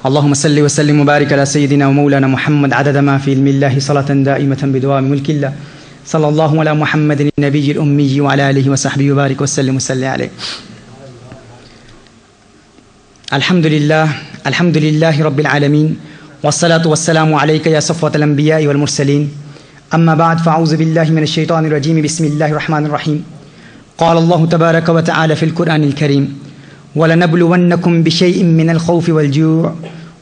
اللهم صل وسلم وبارك على سيدنا ومولانا محمد عدد ما في علم الله صلاة دائمة بدوام ملك الله صلى الله على محمد النبي الأمي وعلى آله وصحبه وبارك وسلم عليه. الحمد لله رب العالمين والصلاة والسلام عليك يا صفوة الأنبياء والمرسلين. أما بعد فأعوذ بالله من الشيطان الرجيم. بسم الله الرحمن الرحيم. قال الله تبارك وتعالى في القرآن الكريم: وَلَنَبْلُوَنَّكُمْ بِشَيْءٍ مِّنَ الْخَوْفِ وَالْجُوعِ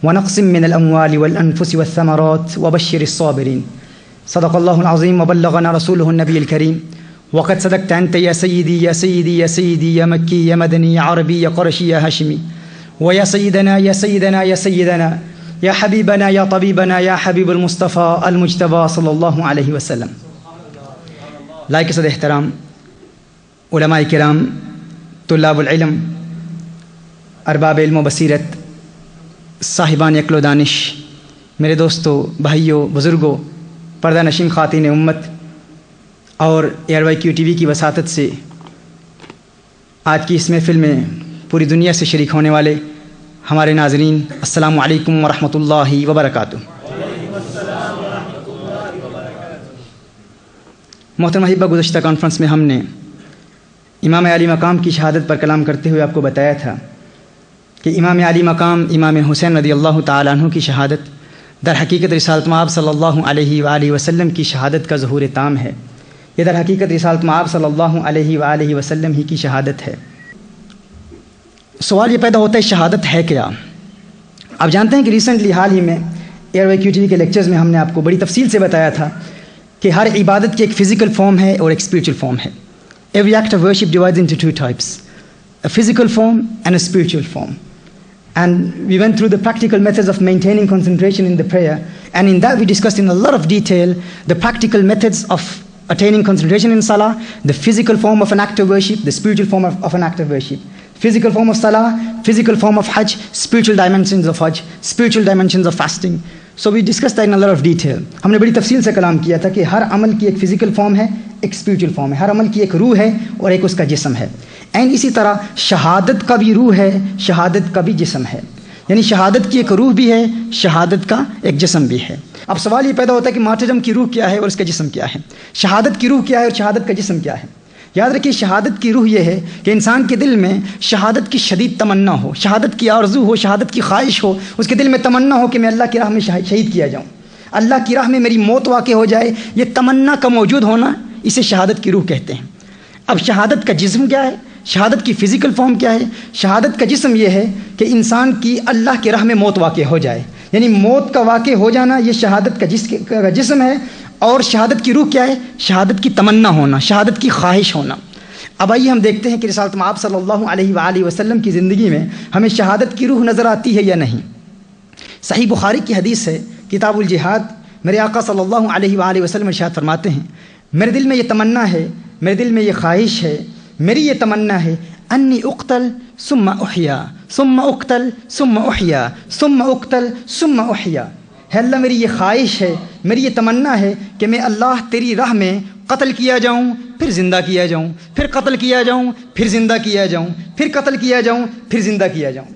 وَنَقْصٍ مِّنَ الْأَمْوَالِ وَالْأَنفُسِ وَالثَّمَرَاتِ وَبَشِّرِ الصَّابِرِينَ. صدق الله العظيم وبلغنا رسوله النبي الكريم. وقد صدقت أنت يا سيدي يا سيدي يا سيدي يا مكي يا مدني يا عربي يا قرشي يا هاشمي، ويا سيدنا يا سيدنا يا سيدنا يا حبيبنا يا طبيبنا يا حبيب المصطفى المجتبى صلی اللہ علیہ وسلم. لائق صد احترام علماء کرام، طلاب العلم، ارباب علم و بصیرت، صاحبان عقل و دانش، میرے دوستوں، بھائیوں، بزرگوں، پردہ نشین خواتین امت اور ARYQ TV کی وساطت سے آج کی اس محفل میں پوری دنیا سے شریک ہونے والے ہمارے ناظرین، السلام علیکم ورحمۃ اللہ وبرکاتہ. محترم احبہ، گزشتہ کانفرنس میں ہم نے امام علی مقام کی شہادت پر کلام کرتے ہوئے آپ کو بتایا تھا کہ امام علی مقام امام حسین رضی اللہ تعالیٰ عنہ کی شہادت در حقیقت رسالت مآب صلی اللہ علیہ وآلہ وسلم کی شہادت کا ظہور تام ہے. یہ در حقیقت رسالت مآب صلی اللہ علیہ وآلہ وسلم ہی کی شہادت ہے. سوال یہ پیدا ہوتا ہے شہادت ہے کیا؟ آپ جانتے ہیں کہ ریسنٹلی حال ہی میں ARYQ TV کے لیکچرز میں ہم نے آپ کو بڑی تفصیل سے بتایا تھا کہ ہر عبادت کی ایک فزیکل فارم ہے اور ایک اسپریچول فارم ہے. Every act of worship divides into two types, a physical form and a spiritual form. And we went through the practical methods of maintaining concentration in the prayer, and in that we discussed in a lot of detail the practical methods of attaining concentration in salah, the physical form of an act of worship, the spiritual form of an act of worship. Physical form of salah, physical form of hajj, spiritual dimensions of hajj, spiritual dimensions of fasting. So we discussed that in a lot of detail. ہم نے بڑی تفصیل سے کلام کیا تھا کہ ہر عمل کی ایک فزیکل فارم ہے، ایک اسپریچول فارم ہے، ہر عمل کی ایک روح ہے اور ایک اس کا جسم ہے. اینڈ اسی طرح شہادت کا بھی روح ہے، شہادت کا بھی جسم ہے. یعنی شہادت کی ایک روح بھی ہے، شہادت کا ایک جسم بھی ہے. اب سوال یہ پیدا ہوتا ہے کہ مارٹرڈم کی روح کیا ہے اور اس کا جسم کیا ہے؟ شہادت کی روح کیا ہے اور شہادت کا جسم کیا ہے؟ یاد رکھیے، شہادت کی روح یہ ہے کہ انسان کے دل میں شہادت کی شدید تمنا ہو، شہادت کی آرزو ہو، شہادت کی خواہش ہو، اس کے دل میں تمنا ہو کہ میں اللہ کی راہ میں شہید کیا جاؤں، اللہ کی راہ میں میری موت واقع ہو جائے. یہ تمنا کا موجود ہونا اسے شہادت کی روح کہتے ہیں. اب شہادت کا جسم کیا ہے؟ شہادت کی فزیکل فارم کیا ہے؟ شہادت کا جسم یہ ہے کہ انسان کی اللہ کی راہ میں موت واقع ہو جائے، یعنی موت کا واقع ہو جانا یہ شہادت کا جسم ہے. اور شہادت کی روح کیا ہے؟ شہادت کی تمنا ہونا، شہادت کی خواہش ہونا. اب آئیے ہم دیکھتے ہیں کہ رسالت مآب صلی اللہ علیہ وآلہ وسلم کی زندگی میں ہمیں شہادت کی روح نظر آتی ہے یا نہیں. صحیح بخاری کی حدیث ہے، کتاب الجہاد. میرے آقا صلی اللہ علیہ وآلہ وسلم ارشاد فرماتے ہیں، میرے دل میں یہ تمنا ہے، میرے دل میں یہ خواہش ہے، میری یہ تمنا ہے، انی اقتل ثم احیا ثم اقتل ثم احیا ثم اقتل ثم احیا. ہے اللہ، میری یہ خواہش ہے، میری یہ تمنا ہے کہ میں اللہ تیری راہ میں قتل کیا جاؤں، پھر زندہ کیا جاؤں، پھر قتل کیا جاؤں، پھر زندہ کیا جاؤں، پھر قتل کیا جاؤں، پھر زندہ کیا جاؤں.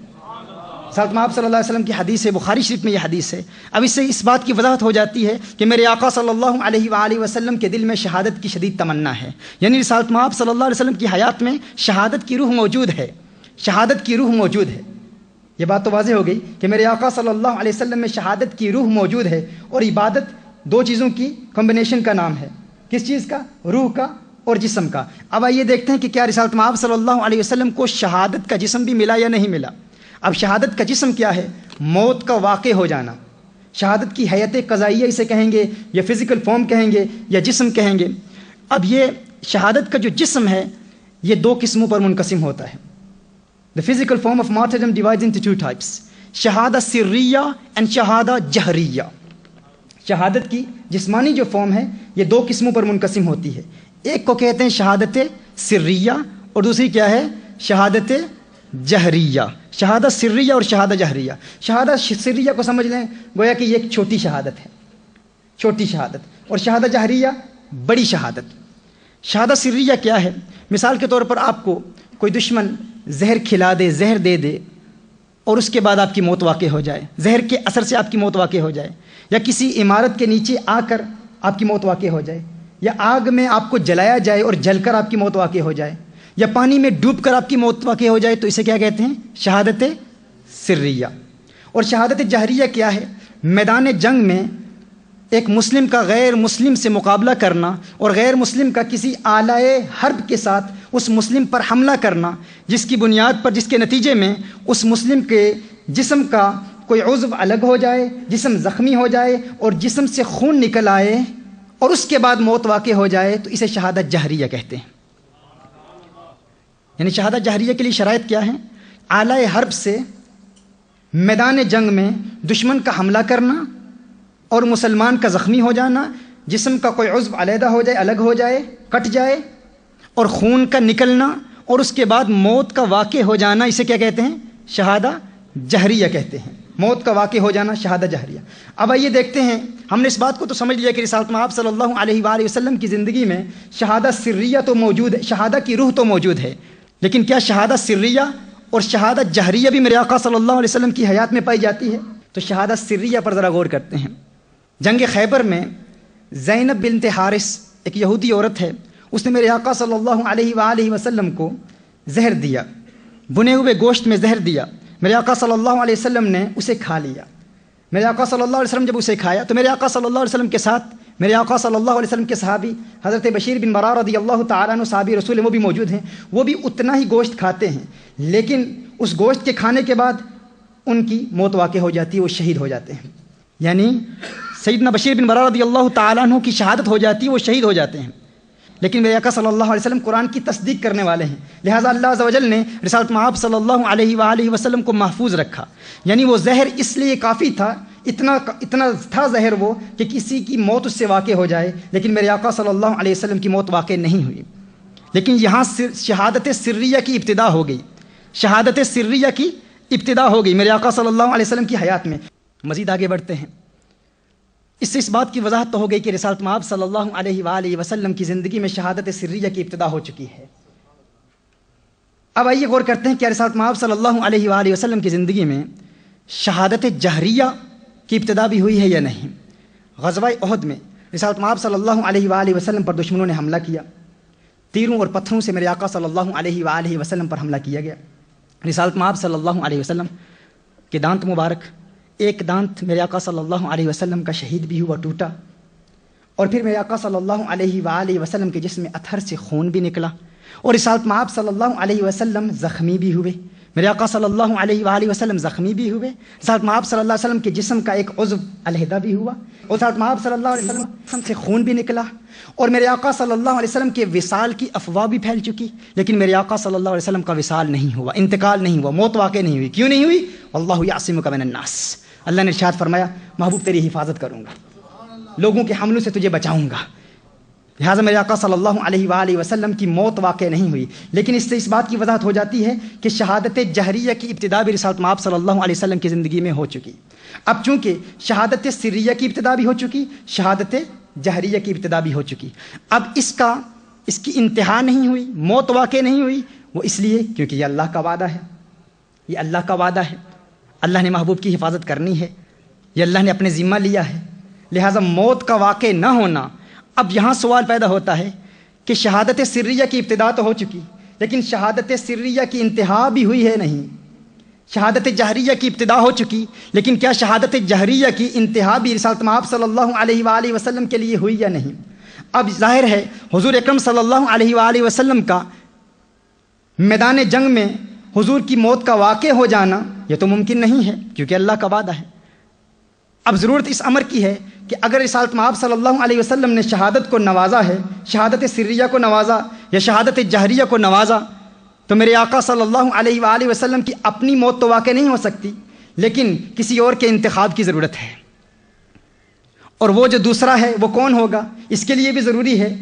ساتھ میں آپ صلی اللہ علیہ وسلم کی حدیث ہے، بخاری شریف میں یہ حدیث ہے. اب اس سے اس بات کی وضاحت ہو جاتی ہے کہ میرے آقا صلی اللہ علیہ وآلہ وسلم کے دل میں شہادت کی شدید تمنا ہے. یعنی رسالت مآب صلی اللہ علیہ وسلم کی حیات میں شہادت کی روح موجود ہے، شہادت کی روح موجود ہے. یہ بات تو واضح ہو گئی کہ میرے آقا صلی اللہ علیہ وسلم میں شہادت کی روح موجود ہے. اور عبادت دو چیزوں کی کمبینیشن کا نام ہے. کس چیز کا؟ روح کا اور جسم کا. اب آئیے دیکھتے ہیں کہ کیا رسالت مآب صلی اللہ علیہ وسلم کو شہادت کا جسم بھی ملا یا نہیں ملا. اب شہادت کا جسم کیا ہے؟ موت کا واقع ہو جانا. شہادت کی حیات قضائیہ اسے کہیں گے، یا فزیکل فارم کہیں گے، یا جسم کہیں گے. اب یہ شہادت کا جو جسم ہے یہ دو قسموں پر منقسم ہوتا ہے. The physical form of martyrdom divides into two types, شہادہ سریہ and شہادہ جہریہ. شہادت کی جسمانی جو فارم ہے یہ دو قسموں پر منقسم ہوتی ہے. ایک کو کہتے ہیں شہادت سریہ اور دوسری کیا ہے؟ شہادت جہریہ. شہادہ سریہ اور شہادہ جہریہ. شہادہ سریہ کو سمجھ لیں گویا کہ یہ ایک چھوٹی شہادت ہے، چھوٹی شہادت. اور شہادہ جہریہ بڑی شہادت. شہادہ سریہ کیا ہے؟ مثال کے طور پر آپ کو کوئی دشمن زہر کھلا دے، زہر دے دے، اور اس کے بعد آپ کی موت واقع ہو جائے، زہر کے اثر سے آپ کی موت واقع ہو جائے، یا کسی عمارت کے نیچے آ کر آپ کی موت واقع ہو جائے، یا آگ میں آپ کو جلایا جائے اور جل کر آپ کی موت واقع ہو جائے، یا پانی میں ڈوب کر آپ کی موت واقع ہو جائے، تو اسے کیا کہتے ہیں؟ شہادت سریہ۔ اور شہادت جہریہ کیا ہے؟ میدان جنگ میں ایک مسلم کا غیر مسلم سے مقابلہ کرنا اور غیر مسلم کا کسی آلہ حرب کے ساتھ اس مسلم پر حملہ کرنا، جس کی بنیاد پر، جس کے نتیجے میں اس مسلم کے جسم کا کوئی عضو الگ ہو جائے، جسم زخمی ہو جائے اور جسم سے خون نکل آئے اور اس کے بعد موت واقع ہو جائے، تو اسے شہادت جہریہ کہتے ہیں۔ یعنی شہادت جہریہ کے لیے شرائط کیا ہیں؟ آلہ حرب سے میدان جنگ میں دشمن کا حملہ کرنا اور مسلمان کا زخمی ہو جانا، جسم کا کوئی عضو علیحدہ ہو جائے، الگ ہو جائے، کٹ جائے، اور خون کا نکلنا اور اس کے بعد موت کا واقع ہو جانا، اسے کیا کہتے ہیں؟ شہادت جہریہ کہتے ہیں۔ موت کا واقع ہو جانا شہادت جہریہ۔ اب آئیے دیکھتے ہیں، ہم نے اس بات کو تو سمجھ لیا کہ رسالت مآب صلی اللہ علیہ وآلہ وسلم کی زندگی میں شہادت سریہ تو موجود ہے، شہادت کی روح تو موجود ہے، لیکن کیا شہادت سریہ اور شہادت جہریہ بھی میرے آقا صلی اللہ علیہ وسلم کی حیات میں پائی جاتی ہے؟ تو شہادت سریہ پر ذرا غور کرتے ہیں۔ جنگ خیبر میں زینب بنت حارث ایک یہودی عورت ہے، اس نے میرے آقا صلی اللہ علیہ وآلہ وسلم کو زہر دیا، بنے ہوئے گوشت میں زہر دیا، میرے آقا صلی اللہ علیہ وسلم نے اسے کھا لیا۔ میرے آقا صلی اللہ علیہ وسلم جب اسے کھایا تو میرے آقا صلی اللہ علیہ وسلم کے ساتھ میرے آقا صلی اللہ علیہ وسلم کے صحابی حضرت بشیر بن برا رضی اللہ تعالیٰ عنہ صحابی رسول ہیں، وہ بھی موجود ہیں، وہ بھی اتنا ہی گوشت کھاتے ہیں، لیکن اس گوشت کے کھانے کے بعد ان کی موت واقع ہو جاتی ہے، وہ شہید ہو جاتے ہیں۔ یعنی سیدنا بشیر بن برا رضی اللہ تعالیٰ عنہ کی شہادت ہو جاتی ہے، وہ شہید ہو جاتے ہیں، لیکن میرے آقا صلی اللہ علیہ وسلم قرآن کی تصدیق کرنے والے ہیں، لہٰذا اللہ عز و جل نے رسالت مآب صلی اللہ علیہ وآلہ وسلم کو محفوظ رکھا۔ یعنی وہ زہر اس لیے کافی تھا، اتنا تھا زہر وہ کہ کسی کی موت اس سے واقع ہو جائے، لیکن میرے آقا صلی اللہ علیہ وسلم کی موت واقع نہیں ہوئی۔ لیکن یہاں شہادت سریہ کی ابتدا ہو گئی، شہادت سریہ کی ابتدا ہو گئی میرے آقا صلی اللہ علیہ وسلم کی حیات میں۔ مزید آگے بڑھتے ہیں، اس سے اس بات کی وضاحت تو ہو گئی کہ رسالت مآب صلی اللہ علیہ وآلہ وسلم کی زندگی میں شہادت سریہ کی ابتدا ہو چکی ہے۔ اب آئیے غور کرتے ہیں کہ رسالت مآب صلی اللہ علیہ وآلہ وسلم کی زندگی میں شہادت جہریہ کی ابتدا بھی ہوئی ہے یا نہیں۔ غزوہ احد میں رسالت مآب صلی اللہ علیہ وآلہ وسلم پر دشمنوں نے حملہ کیا، تیروں اور پتھروں سے میرے آقا صلی اللہ علیہ وآلہ وسلم پر حملہ کیا گیا۔ رسالت مآب صلی اللہ علیہ وسلم کے دانت مبارک، ایک دانت میرے آقا صلی اللہ علیہ وسلم کا شہید بھی ہوا، ٹوٹا، اور پھر میرے آقا صلی اللہ علیہ وآلہ وسلم کے جسم میں اطہر سے خون بھی نکلا، اور رسالت مآب صلی اللہ علیہ وسلم زخمی بھی ہوئے، میرے آقا صلی اللہ علیہ وآلہ وسلم زخمی بھی ہوئے، رسالت مآب صلی اللہ علیہ وسلم کے جسم کا ایک عضو علیحدہ بھی ہوا، اور رسالت مآب صلی اللہ علیہ وسلم سے خون بھی نکلا، اور میرے آقا صلی اللہ علیہ وسلم کے وصال کی افواہ بھی پھیل چکی، لیکن میرے آقا صلی اللہ علیہ وسلم کا وصال نہیں ہوا، انتقال نہیں ہوا، موت واقع نہیں ہوئی۔ کیوں نہیں ہوئی؟ واللہ یعصمک من الناس، اللہ نے ارشاد فرمایا محبوب تیری حفاظت کروں گا، لوگوں کے حملوں سے تجھے بچاؤں گا، لہٰذا میرے آقا صلی اللہ علیہ وآلہ وسلم کی موت واقع نہیں ہوئی۔ لیکن اس سے اس بات کی وضاحت ہو جاتی ہے کہ شہادت جہریہ کی ابتدا بھی رسالت مآب صلی اللہ علیہ وسلم کی زندگی میں ہو چکی۔ اب چونکہ شہادت سریہ کی ابتدا بھی ہو چکی، شہادت جہریہ کی ابتدا بھی ہو چکی، اب اس کی انتہا نہیں ہوئی، موت واقع نہیں ہوئی، وہ اس لیے کیونکہ یہ اللہ کا وعدہ ہے، یہ اللہ کا وعدہ ہے، اللہ نے محبوب کی حفاظت کرنی ہے، یہ اللہ نے اپنے ذمہ لیا ہے، لہٰذا موت کا واقع نہ ہونا۔ اب یہاں سوال پیدا ہوتا ہے کہ شہادت سریہ کی ابتدا تو ہو چکی، لیکن شہادت سریہ کی انتہا بھی ہوئی ہے نہیں۔ شہادت جہریہ کی ابتدا ہو چکی، لیکن کیا شہادت جہریہ کی انتہا بھی رسالت مآب صلی اللہ علیہ وآلہ وسلم کے لیے ہوئی یا نہیں؟ اب ظاہر ہے حضور اکرم صلی اللہ علیہ وآلہ وسلم کا میدان جنگ میں حضور کی موت کا واقع ہو جانا یہ تو ممکن نہیں ہے، کیونکہ اللہ کا وعدہ ہے۔ اب ضرورت اس امر کی ہے کہ اگر رسالت مآب صلی اللہ علیہ وسلم نے شہادت کو نوازا ہے، شہادت سریہ کو نوازا یا شہادت جہریہ کو نوازا، تو میرے آقا صلی اللہ علیہ وآلہ وسلم کی اپنی موت تو واقع نہیں ہو سکتی، لیکن کسی اور کے انتخاب کی ضرورت ہے، اور وہ جو دوسرا ہے وہ کون ہوگا؟ اس کے لیے بھی ضروری ہے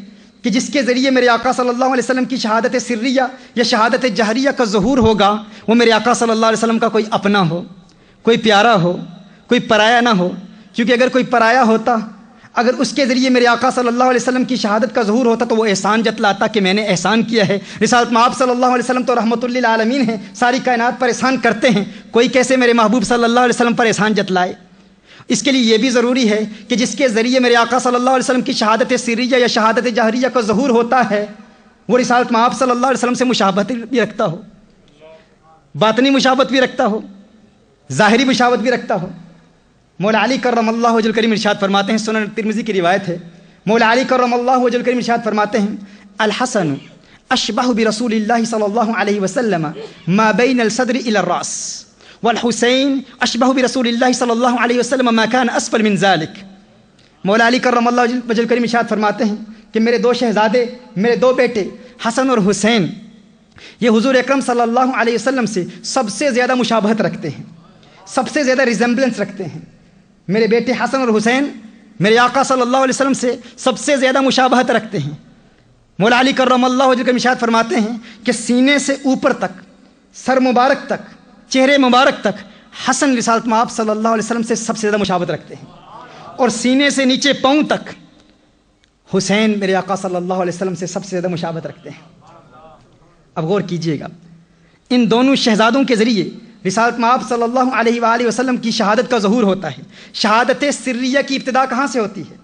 کہ جس کے ذریعے میرے آقا صلی اللہ علیہ وسلم کی شہادت سریہ یا شہادت جہریہ کا ظہور ہوگا، وہ میرے آقا صلی اللہ علیہ وسلم کا کوئی اپنا ہو، کوئی پیارا ہو، کوئی پرایا نہ ہو، کیونکہ اگر کوئی پرایا ہوتا، اگر اس کے ذریعے میرے آقا صلی اللہ علیہ وسلم کی شہادت کا ظہور ہوتا تو وہ احسان جتلاتا کہ میں نے احسان کیا ہے۔ رسالت مآب صلی اللہ علیہ وسلم تو رحمۃ للعالمین ہیں، ساری کائنات پر احسان کرتے ہیں، کوئی کیسے میرے محبوب صلی اللہ علیہ وسلم پر احسان جتلائے؟ اس کے لیے یہ بھی ضروری ہے کہ جس کے ذریعے میرے آقا صلی اللہ علیہ وسلم کی شہادت سریہ یا شہادت جہریہ کا ظہور ہوتا ہے وہ رسالت مآب صلی اللہ علیہ وسلم سے مشابہت بھی رکھتا ہو، باطنی مشابہت بھی رکھتا ہو، ظاہری مشابہت بھی رکھتا ہو۔ مولا علی کرم اللہ وجہ الکریم ارشاد فرماتے ہیں، سنن ترمذی کی روایت ہے، مولا علی کرم اللہ وجہ الکریم ارشاد فرماتے ہیں، الحسن اشبہ برسول اللہ صلی اللہ علیہ وسلم ما بین الصدر الی الراس والحسین اشبہ برسول اللہ صلی اللہ علیہ وسلم ما کان اسفل من ذلک۔ مولا علی کرم اللہ وجہ الکریم ارشاد فرماتے ہیں کہ میرے دو شہزادے، میرے دو بیٹے حسن اور حسین، یہ حضور اکرم صلی اللہ علیہ وسلم سے سب سے زیادہ مشابہت رکھتے ہیں، سب سے زیادہ ریزمبلنس رکھتے ہیں۔ میرے بیٹے حسن اور حسین میرے آقا صلی اللہ علیہ وسلم سے سب سے زیادہ مشابہت رکھتے ہیں۔ مولا علی کرم اللہ وجہ کا ارشاد فرماتے ہیں کہ سینے سے اوپر تک، سر مبارک تک، چہرے مبارک تک حسن رسالت مآب صلی اللہ علیہ وسلم سے سب سے زیادہ مشابہت رکھتے ہیں، اور سینے سے نیچے پاؤں تک حسین میرے آقا صلی اللہ علیہ وسلم سے سب سے زیادہ مشابہت رکھتے ہیں۔ اب غور کیجئے گا، ان دونوں شہزادوں کے ذریعے رسالت مآب صلی اللہ علیہ وآلہ وسلم کی شہادت کا ظہور ہوتا ہے۔ شہادت سریہ کی ابتدا کہاں سے ہوتی ہے؟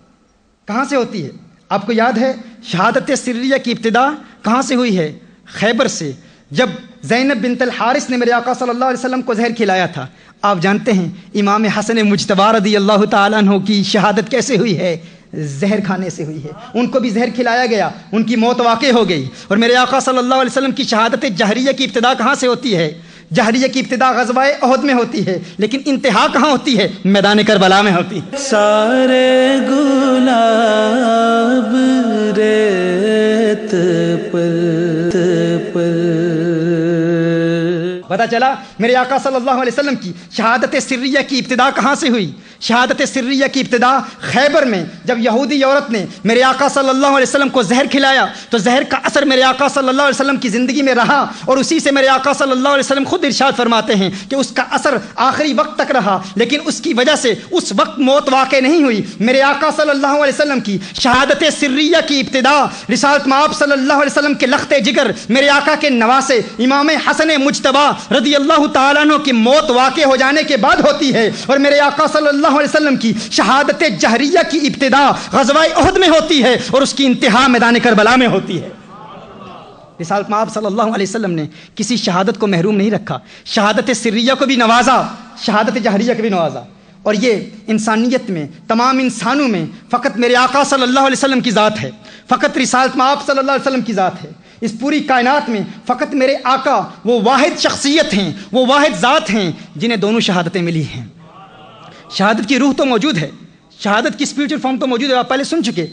کہاں سے ہوتی ہے؟ آپ کو یاد ہے شہادت سریہ کی ابتدا کہاں سے ہوئی ہے؟ خیبر سے، جب زینب بنت الحارث نے میرے آقا صلی اللہ علیہ وسلم کو زہر کھلایا تھا۔ آپ جانتے ہیں امام حسن مجتبی رضی اللہ تعالیٰ عنہ کی شہادت کیسے ہوئی ہے؟ زہر کھانے سے ہوئی ہے، ان کو بھی زہر کھلایا گیا، ان کی موت واقع ہو گئی۔ اور میرے آقا صلی اللہ علیہ وسلم کی شہادت جہریہ کی ابتدا کہاں سے ہوتی ہے؟ جہریہ کی ابتدا غزوہ احد میں ہوتی ہے، لیکن انتہا کہاں ہوتی ہے؟ میدان کربلا میں ہوتی ہے۔ سارے گلاب ریت پر پتا چلا میرے آقا صلی اللہ علیہ وسلم کی شہادت سریہ کی ابتدا کہاں سے ہوئی؟ شہادت سریہ کی ابتدا خیبر میں، جب یہودی عورت نے میرے آقا صلی اللہ علیہ وسلم کو زہر کھلایا تو زہر کا اثر میرے آقا صلی اللہ علیہ وسلم کی زندگی میں رہا، اور اسی سے میرے آقا صلی اللہ علیہ وسلم خود ارشاد فرماتے ہیں کہ اس کا اثر آخری وقت تک رہا، لیکن اس کی وجہ سے اس وقت موت واقع نہیں ہوئی۔ میرے آقا صلی اللہ علیہ وسلم کی شہادت سریہ کی ابتدا رسالت مآب صلی اللہ علیہ وسلم کے لخت جگر، میرے آقا کے نواسے امام حسن مجتبی رضی اللہ تعالیٰ عنہ کی موت واقع ہو جانے کے بعد ہوتی ہے، اور میرے آقا صلی اللہ علیہ وسلم کی شہادت جہریہ کی ابتدا غزوہ احد میں ہوتی ہے، اور اس کی انتہا میدان کربلا میں ہوتی ہے۔ رسالت مآب صلی اللہ علیہ وسلم نے کسی شہادت کو محروم نہیں رکھا، شہادت سریہ کو بھی نوازا، شہادت جہریہ کو بھی نوازا، اور یہ انسانیت میں، تمام انسانوں میں فقط میرے آقا صلی اللہ علیہ وسلم کی ذات ہے، فقط رسالت مآب صلی اللہ علیہ وسلم کی ذات ہے۔ اس پوری کائنات میں فقط میرے آقا وہ واحد شخصیت ہیں، وہ واحد ذات ہیں جنہیں دونوں شہادتیں ملی ہیں۔ شہادت کی روح تو موجود ہے، شہادت کی اسپریچل فارم تو موجود ہے، آپ پہلے سن چکے،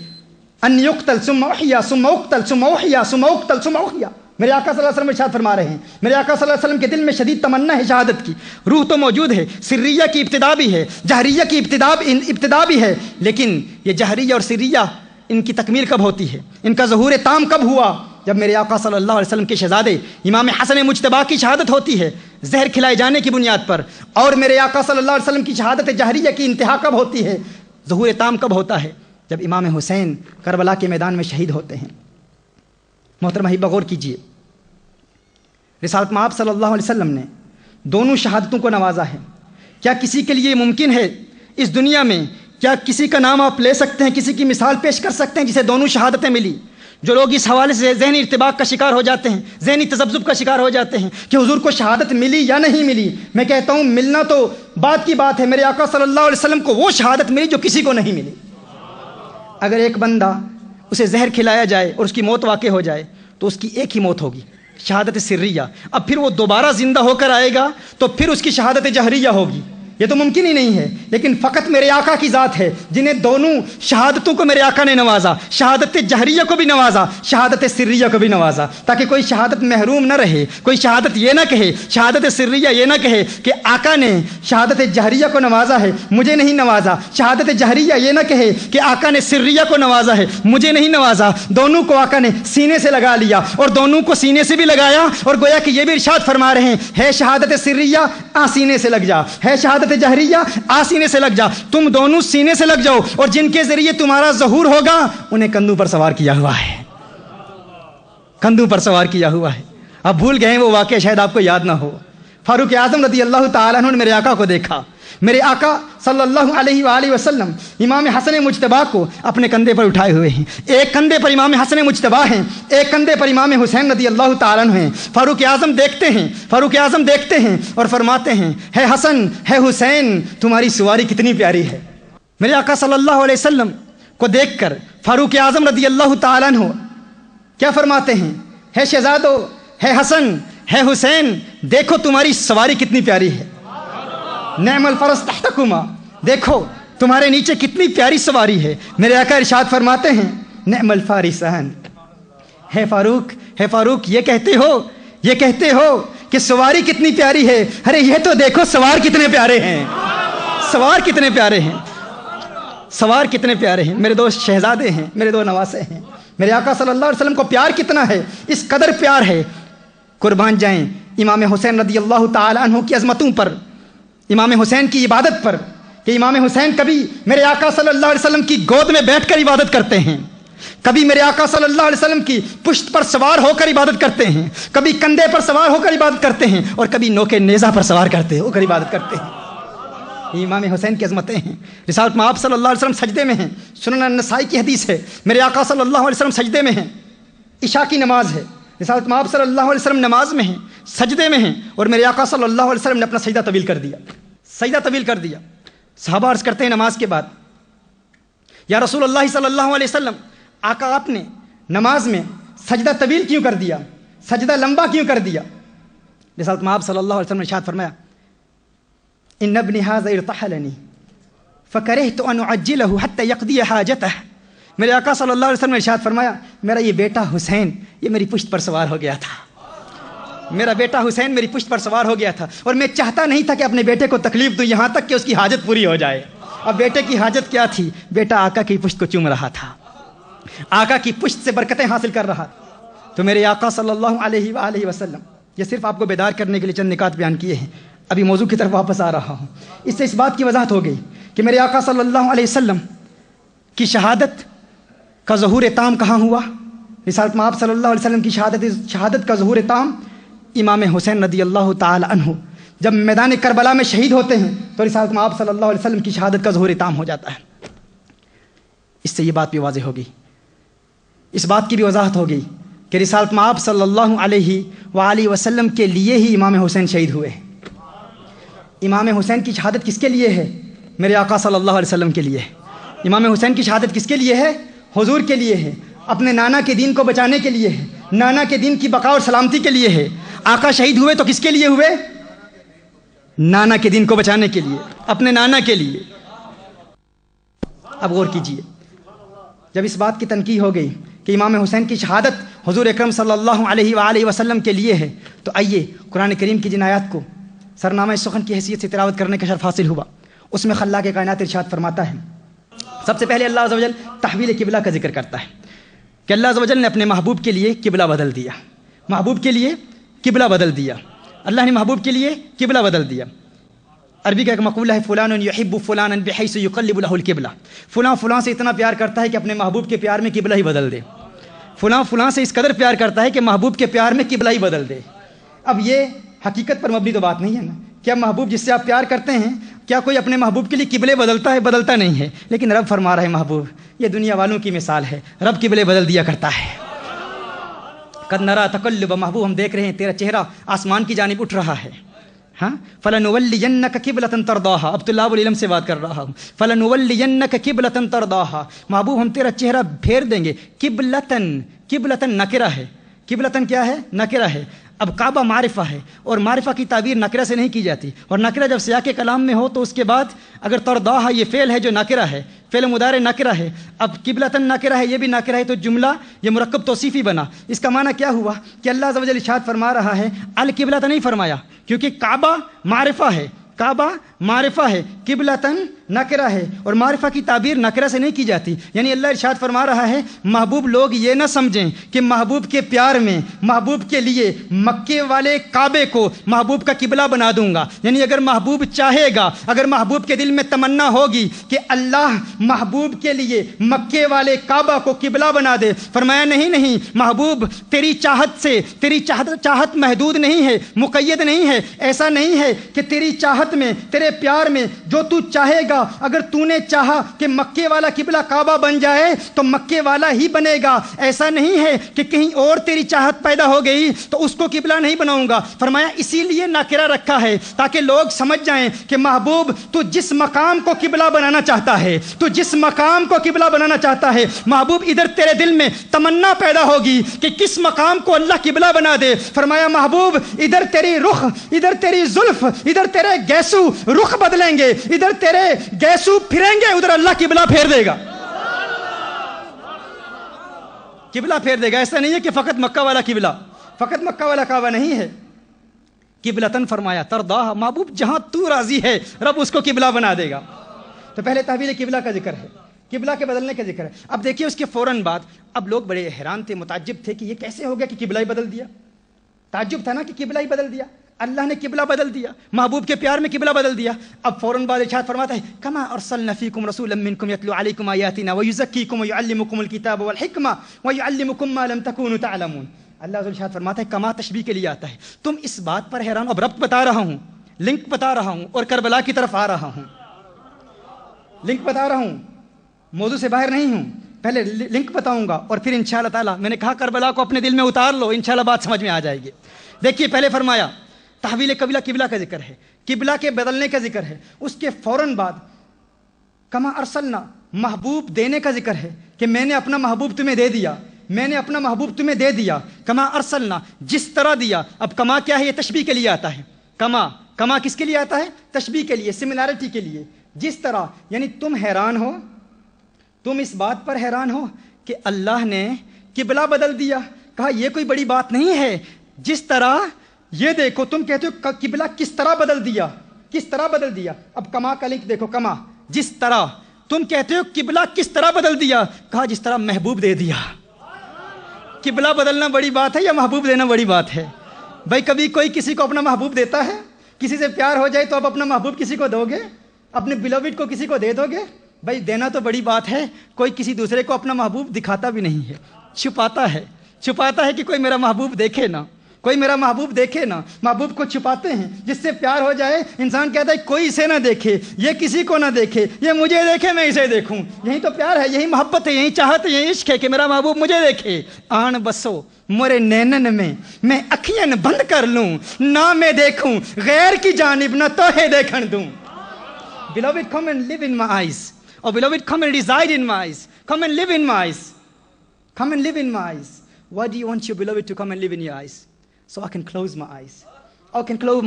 ان یقتل ثم احیا ثم اقتل ثم احیا ثم اقتل ثم احیا۔ میرے آقا صلی اللہ علیہ وسلم ارشاد فرما رہے ہیں، میرے آقا صلی اللہ علیہ وسلم کے دل میں شدید تمنا ہے شہادت کی، روح تو موجود ہے، سریہ کی ابتدا بھی ہے، جہریہ کی ابتدا بھی ہے، لیکن یہ جہریہ اور سریہ ان کی تکمیل کب ہوتی ہے؟ ان کا ظہور تام کب ہوا؟ جب میرے آقا صلی اللہ علیہ وسلم کے شہزادے امام حسن مجتبی کی شہادت ہوتی ہے زہر کھلائے جانے کی بنیاد پر، اور میرے آقا صلی اللہ علیہ وسلم کی شہادت جہریہ کی انتہا کب ہوتی ہے، ظہور تام کب ہوتا ہے؟ جب امام حسین کربلا کے میدان میں شہید ہوتے ہیں۔ محترم احبہ غور کیجیے، رسالت مآب صلی اللہ علیہ وسلم نے دونوں شہادتوں کو نوازا ہے۔ کیا کسی کے لیے ممکن ہے اس دنیا میں، کیا کسی کا نام آپ لے سکتے ہیں، کسی کی مثال پیش کر سکتے ہیں جسے دونوں شہادتیں ملی؟ جو لوگ اس حوالے سے ذہنی ارتباک کا شکار ہو جاتے ہیں، ذہنی تذبذب کا شکار ہو جاتے ہیں کہ حضور کو شہادت ملی یا نہیں ملی، میں کہتا ہوں ملنا تو بات کی بات ہے، میرے آقا صلی اللہ علیہ وسلم کو وہ شہادت ملی جو کسی کو نہیں ملی۔ اگر ایک بندہ اسے زہر کھلایا جائے اور اس کی موت واقع ہو جائے تو اس کی ایک ہی موت ہوگی، شہادت سریہ۔ اب پھر وہ دوبارہ زندہ ہو کر آئے گا تو پھر اس کی شہادت جہریہ ہوگی، یہ تو ممکن ہی نہیں ہے، لیکن فقط میرے آقا کی ذات ہے جنہیں دونوں شہادتوں کو میرے آقا نے نوازا، شہادت جہریہ کو بھی نوازا، شہادت سریہ کو بھی نوازا، تاکہ کوئی شہادت محروم نہ رہے، کوئی شہادت یہ نہ کہے، شہادت سریہ یہ نہ کہے کہ آقا نے شہادت جہریہ کو نوازا ہے مجھے نہیں نوازا، شہادت جہریہ یہ نہ کہے کہ آقا نے سریہ کو نوازا ہے مجھے نہیں نوازا۔ دونوں کو آقا نے سینے سے لگا لیا، اور دونوں کو سینے سے بھی لگایا، اور گویا کہ یہ بھی ارشاد فرما رہے ہیں، ہے شہادت سریہ سینے سے لگ جا، ہے شہادت شہادت جہریہ آسینے سے لگ جا، تم دونوں سینے سے لگ جاؤ، اور جن کے ذریعے تمہارا ظہور ہوگا انہیں کندھوں پر سوار کیا ہوا ہے، کندھوں پر سوار کیا ہوا ہے۔ اب بھول گئے وہ واقعہ، شاید آپ کو یاد نہ ہو۔ فاروق اعظم رضی اللہ تعالیٰ عنہ نے میرے آقا کو دیکھا، میرے آقا صلی اللہ علیہ وآلہ وسلم امام حسن مجتبیٰ کو اپنے کندھے پر اٹھائے ہوئے ہیں، ایک کندھے پر امام حسن مجتبیٰ ہیں، ایک کندھے پر امام حسین رضی اللہ تعالیٰ عنہ ہیں۔ فاروق اعظم دیکھتے ہیں اور فرماتے ہیں، ہے حسن ہے حسین تمہاری سواری کتنی پیاری ہے۔ میرے آقا صلی اللہ علیہ وسلم کو دیکھ کر فاروق اعظم رضی اللہ تعالیٰ عنہ کیا فرماتے ہیں، ہے شہزادو ہے حسن ہے حسین دیکھو تمہاری سواری کتنی پیاری ہے، نعم الفرس تحتکما، دیکھو تمہارے نیچے کتنی پیاری سواری ہے۔ میرے آقا ارشاد فرماتے ہیں، نعم الفارسان، ہے فاروق یہ کہتے ہو کہ سواری کتنی پیاری ہے، ارے یہ تو دیکھو سوار کتنے پیارے ہیں، سوار کتنے پیارے ہیں، سوار کتنے پیارے ہیں، میرے دو شہزادے ہیں، میرے دو نواسے ہیں۔ میرے آقا صلی اللہ علیہ وسلم کو پیار کتنا ہے، اس قدر پیار ہے، قربان جائیں امام حسین رضی اللہ تعالی عنہ کی عظمتوں پر، امام حسین کی عبادت پر، کہ امام حسین کبھی میرے آقا صلی اللہ علیہ وسلم کی گود میں بیٹھ کر عبادت کرتے ہیں، کبھی میرے آقا صلی اللہ علیہ وسلم کی پشت پر سوار ہو کر عبادت کرتے ہیں، کبھی کندھے پر سوار ہو کر عبادت کرتے ہیں، اور کبھی نوکے نیزہ پر سوار ہو کر عبادت کرتے ہیں۔ یہ امام حسین کی عظمتیں ہیں۔ رسالت میں آپ صلی اللہ علیہ وسلم سجدے میں ہیں، سنن النسائی کی حدیث ہے، میرے آقا صلی اللہ علیہ وسلم سجدے میں ہیں، عشاء کی نماز ہے، رسالت میں آپ صلی اللہ علیہ وسلم نماز میں ہیں، سجدے میں ہیں، اور میرے آقا صلی اللہ علیہ وسلم نے اپنا سجدہ طویل کر دیا۔ صحابہ عرض کرتے ہیں نماز کے بعد، یا رسول اللہ صلی اللہ علیہ وسلم، آقا آپ نے نماز میں سجدہ طویل کیوں کر دیا، سجدہ لمبا کیوں کر دیا؟ رسالت میں آپ صلی اللہ علیہ وسلم نے ارشاد فرمایا، ان ابنی ھذا ارتحلنی فکرہت ان اعجلہ حتی یقضی حاجتہ۔ میرے آقا صلی اللہ علیہ وسلم نے ارشاد فرمایا، میرا یہ بیٹا حسین یہ میری پشت پر سوار ہو گیا تھا، میرا بیٹا حسین میری پشت پر سوار ہو گیا تھا، اور میں چاہتا نہیں تھا کہ اپنے بیٹے کو تکلیف دوں یہاں تک کہ اس کی حاجت پوری ہو جائے۔ اب بیٹے کی حاجت کیا تھی؟ بیٹا آقا کی پشت کو چوم رہا تھا، آقا کی پشت سے برکتیں حاصل کر رہا تھا۔ تو میرے آقا صلی اللہ علیہ وآلہ وسلم، یہ صرف آپ کو بیدار کرنے کے لیے چند نکات بیان کیے ہیں، ابھی موضوع کی طرف واپس آ رہا ہوں۔ اس سے اس بات کی وضاحت ہو گئی کہ میرے آقا صلی اللہ علیہ وسلم کی شہادت کا ظہور تام کہاں ہوا؟ رسالت میں آپ صلی اللہ علیہ وسلم کی شہادت کا ظہور تام امام حسین رضی اللہ تعالی عنہ جب میدان کربلا میں شہید ہوتے ہیں تو رسالت میں آپ صلی اللہ علیہ وسلم کی شہادت کا ظہور تام ہو جاتا ہے۔ اس سے یہ بات بھی واضح ہوگی، اس بات کی بھی وضاحت ہوگی کہ رسالت میں آپ صلی اللہ علیہ وآلہ وسلم کے لیے ہی امام حسین شہید ہوئے۔ امام حسین کی شہادت کس کے لیے ہے؟ میرے آقا صلی اللہ علیہ وسلم کے لیے۔ امام حسین کی شہادت کس کے لیے ہے؟ حضور کے لیے ہے، اپنے نانا کے دین کو بچانے کے لیے ہے، نانا کے دین کی بقا اور سلامتی کے لیے ہے۔ آقا شہید ہوئے تو کس کے لیے ہوئے؟ نانا کے دین کو بچانے کے لیے، اپنے نانا کے لیے۔ اب غور کیجئے، جب اس بات کی تنقید ہو گئی کہ امام حسین کی شہادت حضور اکرم صلی اللہ علیہ وآلہ وسلم کے لیے ہے، تو آئیے قرآن کریم کی جن آیات کو سرنامہ سخن کی حیثیت سے تلاوت کرنے کا شرف حاصل ہوا، اس میں خلاق کائنات ارشاد فرماتا ہے۔ سب سے پہلے اللہ عز و جل تحویل قبلہ کا ذکر کرتا ہے کہ اللہ عز و جل نے اپنے محبوب کے لیے قبلہ بدل دیا، محبوب کے لیے قبلہ بدل دیا، اللہ نے محبوب کے لیے قبلہ بدل دیا۔ عربی کا ایک مقولہ ہے، فلان یحب فلانا بحیث یقلب له القبلہ، فلاں فلاں سے اتنا پیار کرتا ہے کہ اپنے محبوب کے پیار میں قبلہ ہی بدل دے، فلاں فلاں سے اس قدر پیار کرتا ہے کہ محبوب کے پیار میں قبلہ ہی بدل دے۔ اب یہ حقیقت پر مبنی تو بات نہیں ہے نا، کیا محبوب جس سے آپ پیار کرتے ہیں کیا کوئی اپنے محبوب کے لیے قبلے بدلتا ہے؟ بدلتا نہیں ہے، لیکن رب فرما رہا ہے محبوب یہ دنیا والوں کی مثال ہے، رب قبلے بدل دیا کرتا ہے۔ قد نرا تقلب، محبوب ہم دیکھ رہے ہیں تیرا چہرہ آسمان کی جانب اٹھ رہا ہے، ہاں فلنولینک قبلۃ ترضاھا، اب طلاب العلم سے بات کر رہا ہوں، فلنولینک قبلۃ ترضاھا، محبوب ہم تیرا چہرہ پھیر دیں گے۔ قبلۃ نکرہ ہے، قبلۃ کیا ہے؟ نکرہ ہے۔ اب کعبہ معرفہ ہے، اور معرفہ کی تعبیر نکرہ سے نہیں کی جاتی، اور نکرہ جب سیاق کلام میں ہو تو اس کے بعد اگر ترضاھا یہ فعل ہے جو نکرہ ہے، فعل مضارع نکرہ ہے، اب قبلۃ نکرہ ہے یہ بھی نکرہ ہے، تو جملہ یہ مرکب توصیفی بنا۔ اس کا معنی کیا ہوا کہ اللہ عز و جل ارشاد فرما رہا ہے القبلۃ نہیں فرمایا، کیونکہ کعبہ معرفہ ہے، کعبہ معرفہ ہے، قبلتن نکرہ ہے، اور معرفہ کی تعبیر نکرہ سے نہیں کی جاتی. یعنی اللہ ارشاد فرما رہا ہے محبوب لوگ یہ نہ سمجھیں کہ محبوب کے پیار میں محبوب کے لیے مکے والے کعبے کو محبوب کا قبلہ بنا دوں گا. یعنی اگر محبوب چاہے گا، اگر محبوب کے دل میں تمنا ہوگی کہ اللہ محبوب کے لیے مکے والے کعبہ کو قبلہ بنا دے، فرمایا نہیں محبوب تیری چاہت سے، تیری چاہت محدود نہیں ہے، مقید نہیں ہے. ایسا نہیں ہے کہ تیری چاہت میں، تیرے پیار میں جو تو چاہے گا، اگر تو نے چاہا کہ مکے والا قبلہ کعبہ بن جائے تو مکے والا ہی بنے گا. ایسا نہیں ہے کہ کہیں اور تیری چاہت پیدا ہو گئی تو اس کو قبلہ نہیں بناؤں گا. فرمایا اسی لیے ناکرہ رکھا ہے تاکہ لوگ سمجھ جائیں کہ محبوب تو جس مقام کو قبلہ بنانا چاہتا ہے، تو جس مقام کو قبلہ بنانا چاہتا ہے، محبوب ادھر تیرے دل میں تمنا پیدا ہوگی کہ کس مقام کو اللہ قبلہ بنا دے. فرمایا محبوب ادھر تیری رخ، ادھر تیری زلف، ادھر تیرے گیسو رخ بدلیں گے، ادھر تیرے گیسو پھریں گے، ادھر اللہ قبلہ پھیر دے گا، قبلہ پھیر دے گا. ایسا نہیں ہے کہ فقط مکہ والا قبلہ، فقط مکہ والا کعبہ نہیں ہے. قبلتن فرمایا ترضاہ، محبوب جہاں تو راضی ہے رب اس کو قبلہ بنا دے گا. تو پہلے تحویل قبلہ کا ذکر ہے، قبلہ کے بدلنے کا ذکر ہے. اب دیکھیے اس کے فوراً بعد اب لوگ بڑے حیران تھے، متعجب تھے کہ یہ کیسے ہو گیا کہ قبلہ ہی بدل دیا. تعجب تھا نا کہ قبلہ ہی بدل دیا، اللہ نے قبلہ بدل دیا، محبوب کے پیار میں قبلہ بدل دیا. اب فوراً بعد ارشاد فرماتا ہے کما ارسلنا فیکم رسولا منکم یتلو علیکم آیاتنا ویزکیکم ویعلمکم الکتاب والحکمہ ویعلمکم ما لم تکونوا تعلمون. اللہ ارشاد فرماتا ہے کما تشبیہ کے لیے آتا ہے. تم اس بات پر حیران، اب ربط بتا رہا ہوں، لنک بتا رہا ہوں اور کربلا کی طرف آ رہا ہوں. لنک بتا رہا ہوں، موضوع سے باہر نہیں ہوں. پہلے لنک بتاؤں گا اور پھر انشاءاللہ تعالیٰ میں نے کہا کربلا کو اپنے دل میں اتار لو، انشاءاللہ بات سمجھ میں آ جائے گی. دیکھیے پہلے فرمایا تحویل قبلہ، قبلہ کا ذکر ہے، قبلہ کے بدلنے کا ذکر ہے. اس کے فوراً بعد کما ارسلنا، محبوب دینے کا ذکر ہے کہ میں نے اپنا محبوب تمہیں دے دیا، میں نے اپنا محبوب تمہیں دے دیا. کما ارسلنا، جس طرح دیا. اب کما کیا ہے؟ یہ تشبیہ کے لیے آتا ہے. کما، کما کس کے لیے آتا ہے؟ تشبیہ کے لیے، سملیرٹی کے لیے. جس طرح، یعنی تم حیران ہو، تم اس بات پر حیران ہو کہ اللہ نے قبلہ بدل دیا. کہا یہ کوئی بڑی بات نہیں ہے. جس طرح، یہ دیکھو تم کہتے ہو قبلہ کس طرح بدل دیا، کس طرح بدل دیا. اب کما کا لنک دیکھو، کما جس طرح. تم کہتے ہو قبلہ کس طرح بدل دیا. کہا جس طرح محبوب دے دیا. قبلہ بدلنا بڑی بات ہے یا محبوب دینا بڑی بات ہے؟ بھائی کبھی کوئی کسی کو اپنا محبوب دیتا ہے؟ کسی سے پیار ہو جائے تو اب اپنا محبوب کسی کو دو گے؟ اپنے بیلووڈ کو کسی کو دے دو گے؟ بھائی دینا تو بڑی بات ہے. کوئی کسی دوسرے کو اپنا محبوب دکھاتا بھی نہیں ہے، چھپاتا ہے. چھپاتا ہے کہ کوئی میرا محبوب دیکھے نا، کوئی میرا محبوب دیکھے نا. محبوب کو چھپاتے ہیں. جس سے پیار ہو جائے انسان کہتا ہے کوئی اسے نہ دیکھے، یہ کسی کو نہ دیکھے، یہ مجھے دیکھے میں اسے دیکھوں. یہی تو پیار ہے، یہی محبت ہے، یہی چاہت ہے، یہی عشق ہے کہ میرا محبوب مجھے دیکھے. آن بسو مورے نینن میں اکھیاں بند کر لوں، نہ میں دیکھوں غیر کی جانب، نہ توہے دیکھن دوں. Beloved, come and live in my eyes. Oh, beloved, come and reside in my eyes. Come and live in my eyes. Come and live in my eyes. Why do you want your beloved to come and live in your eyes? So I can close my eyes. I can close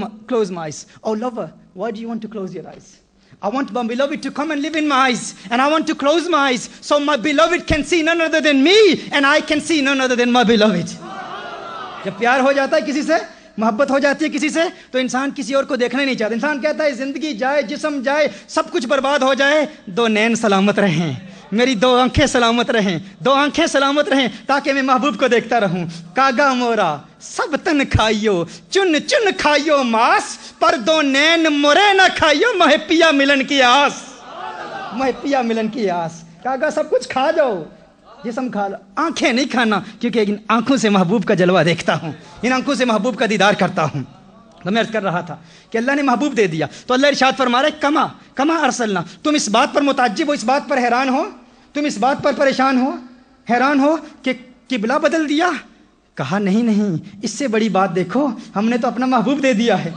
my eyes. Oh, lover, why do you want to close your eyes? I want my beloved to come and live in my eyes. And I want to close my eyes so my beloved can see none other than me and I can see none other than my beloved. جب پیار ہو جاتا ہے کسی سے، محبت ہو جاتی ہے کسی سے، تو انسان کسی اور کو دیکھنا نہیں چاہتا. انسان کہتا ہے زندگی جائے، جسم جائے، سب کچھ برباد ہو جائے، دو نین سلامت رہیں، میری دو آنکھیں سلامت رہیں، دو آنکھیں سلامت رہیں تاکہ میں محبوب کو دیکھتا رہوں. کاگا مورا سب تن کھائیو، چن چن کھائیو ماس، پر دو نین مورے نہ کھائیو، مہے پیا ملن کی آس. مہے پیا ملن کی آس. کاگا سب کچھ کھا جاؤ، جسم کھا لو، آنکھیں نہیں کھانا، کیونکہ ان آنکھوں سے محبوب کا جلوہ دیکھتا ہوں، ان آنکھوں سے محبوب کا دیدار کرتا ہوں. تو میں عرض کر رہا تھا کہ اللہ نے محبوب دے دیا. تو اللہ ارشاد فرما رہا ہے کما، کما ارسلنا. تم اس بات پر متعجب ہو، اس بات پر حیران ہو، تم اس بات پر پریشان ہو، حیران ہو کہ قبلہ بدل دیا. کہا نہیں، اس سے بڑی بات دیکھو، ہم نے تو اپنا محبوب دے دیا ہے.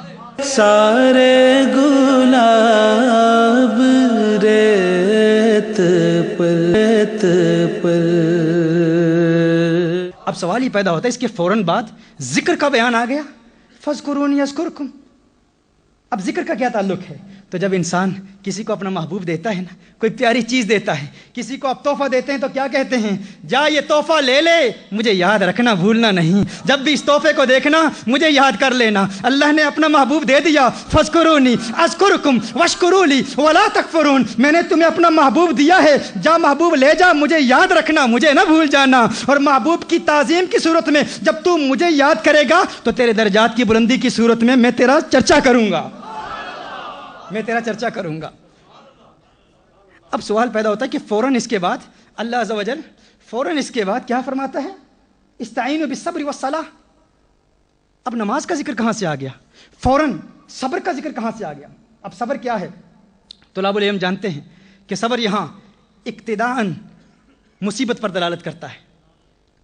سارے گلاب ریت پر. اب سوال ہی پیدا ہوتا ہے، اس کے فوراً بعد ذکر کا بیان آ گیا، فَاذْكُرُونِي أَذْكُرْكُمْ. اب ذکر کا کیا تعلق ہے؟ تو جب انسان کسی کو اپنا محبوب دیتا ہے نا، کوئی پیاری چیز دیتا ہے، کسی کو آپ تحفہ دیتے ہیں تو کیا کہتے ہیں؟ جا یہ تحفہ لے لے، مجھے یاد رکھنا، بھولنا نہیں، جب بھی اس تحفے کو دیکھنا مجھے یاد کر لینا۔ اللہ نے اپنا محبوب دے دیا، فاذکرونی اذکرکم واشکروا لی ولا تکفرون، میں نے تمہیں اپنا محبوب دیا ہے، جا محبوب لے جا، مجھے یاد رکھنا، مجھے نہ بھول جانا۔ اور محبوب کی تعظیم کی صورت میں جب تو مجھے یاد کرے گا تو تیرے درجات کی بلندی کی صورت میں میں تیرا چرچا کروں گا، میں تیرا چرچا کروں گا۔ اب سوال پیدا ہوتا ہے کہ فوراً اس کے بعد اللہ عز و جل فوراً اس کے بعد کیا فرماتا ہے؟ استعینوا بالصبر والصلاۃ۔ اب نماز کا ذکر کہاں سے آ گیا؟ فوراً صبر کا ذکر کہاں سے آ گیا؟ اب صبر کیا ہے؟ طلاب العلم جانتے ہیں کہ صبر یہاں اقتداءً مصیبت پر دلالت کرتا ہے۔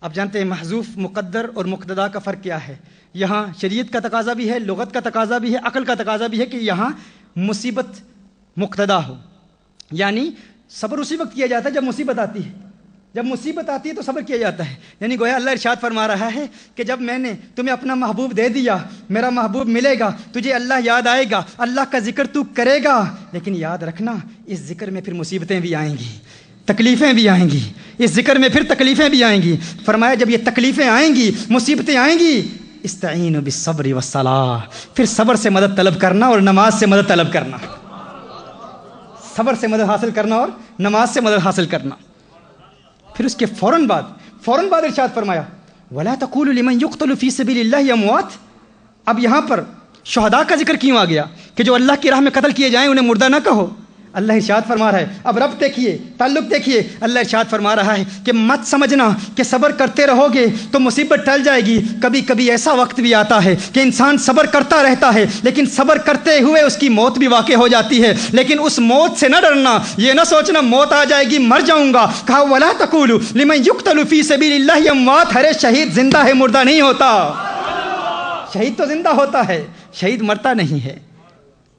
آپ جانتے ہیں محذوف مقدر اور مقتدا کا فرق کیا ہے؟ یہاں شریعت کا تقاضا بھی ہے، لغت کا تقاضا بھی ہے، عقل کا تقاضا بھی ہے کہ یہاں مصیبت مقتدا ہو، یعنی صبر اسی وقت کیا جاتا ہے جب مصیبت آتی ہے، جب مصیبت آتی ہے تو صبر کیا جاتا ہے۔ یعنی گویا اللہ ارشاد فرما رہا ہے کہ جب میں نے تمہیں اپنا محبوب دے دیا، میرا محبوب ملے گا، تجھے اللہ یاد آئے گا، اللہ کا ذکر تو کرے گا، لیکن یاد رکھنا اس ذکر میں پھر مصیبتیں بھی آئیں گی، تکلیفیں بھی آئیں گی، اس ذکر میں پھر تکلیفیں بھی آئیں گی۔ فرمایا جب یہ تکلیفیں آئیں گی، مصیبتیں آئیں گی، استعینوا بالصبر والصلاۃ، پھر صبر سے مدد طلب کرنا اور نماز سے مدد طلب کرنا، صبر سے مدد حاصل کرنا اور نماز سے مدد حاصل کرنا۔ پھر اس کے فوراً بعد ارشاد فرمایا وَلَا تَقُولُوا لِمَنْ يُقْتَلُ فِي سَبِيلِ اللَّهِ أَمْوَاتٌ۔ اب یہاں پر شہداء کا ذکر کیوں آ گیا کہ جو اللہ کی راہ میں قتل کیے جائیں انہیں مردہ نہ کہو؟ اللہ ارشاد فرما رہا ہے، اب رب دیکھیے، تعلق دیکھیے، اللہ ارشاد فرما رہا ہے کہ مت سمجھنا کہ صبر کرتے رہو گے تو مصیبت ٹل جائے گی۔ کبھی کبھی ایسا وقت بھی آتا ہے کہ انسان صبر کرتا رہتا ہے لیکن صبر کرتے ہوئے اس کی موت بھی واقع ہو جاتی ہے، لیکن اس موت سے نہ ڈرنا، یہ نہ سوچنا موت آ جائے گی مر جاؤں گا۔ کہا وَلَا تَقُولُوا لِمَنْ يُقْتَلُ فِي سَبِيلِ اللَّهِ أَمْوَاتٌ، ہر شہید زندہ ہے، مردہ نہیں ہوتا۔ شہید تو زندہ ہوتا ہے، شہید مرتا نہیں ہے،